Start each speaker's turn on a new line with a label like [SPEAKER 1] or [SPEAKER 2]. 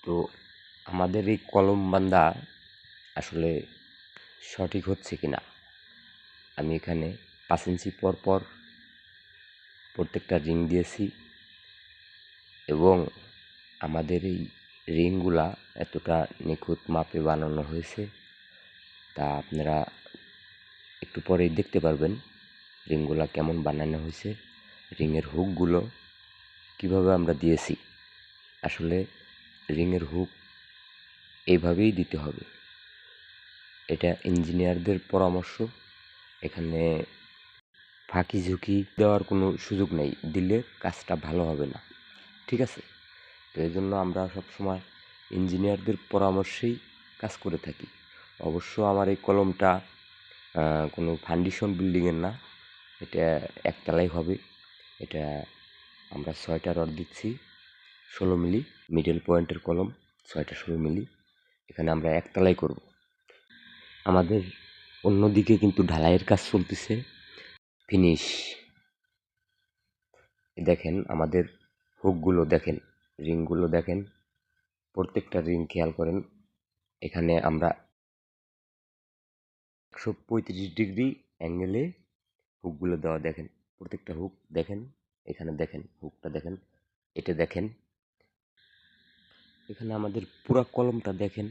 [SPEAKER 1] তো আমাদের এই কলম বান্দা আসলে সঠিক হচ্ছে কিনা, আমি এখানে 5 ইঞ্চি পর পর প্রত্যেকটা রিং দিয়েছি এবং আমাদের এই রিংগুলা এতটা নিখুঁত মাপে বানানো হয়েছে তা আপনারা একটু পরেই দেখতে পারবেন রিংগুলা কেমন বানানো হয়েছে। রিংয়ের হুকগুলো কিভাবে আমরা দিয়েছি, আসলে রিংয়ের হুক এইভাবেই দিতে হবে, এটা ইঞ্জিনিয়ারদের পরামর্শ। এখানে ফাঁকি ঝুঁকি দেওয়ার কোনো সুযোগ নেই, দিলে কাজটা ভালো হবে না, ঠিক আছে? তো এই জন্য আমরা সবসময় ইঞ্জিনিয়ারদের পরামর্শেই কাজ করে থাকি। অবশ্য আমার এই কলমটা কোনো ফাউন্ডেশন বিল্ডিংয়ের না, এটা একতলাই হবে। এটা আমরা 6টা রড দিচ্ছি 16 মিলি, মিডল পয়েন্টের কলম 6টা 16 মিলি। এখানে আমরা একতলাই করব। আমাদের অন্যদিকে কিন্তু ঢালাইয়ের কাজ চলতেছে, ফিনিশ। দেখেন আমাদের হুকগুলো দেখেন, রিংগুলো দেখেন, প্রত্যেকটা রিং খেয়াল করেন। এখানে আমরা 135 ডিগ্রি অ্যাঙ্গেলে হুকগুলো দেওয়া দেখেন, প্রত্যেকটা হুক দেখেন, এখানে দেখেন হুকটা দেখেন, এটা দেখেন, এখানে আমাদের পুরা কলমটা দেখেন।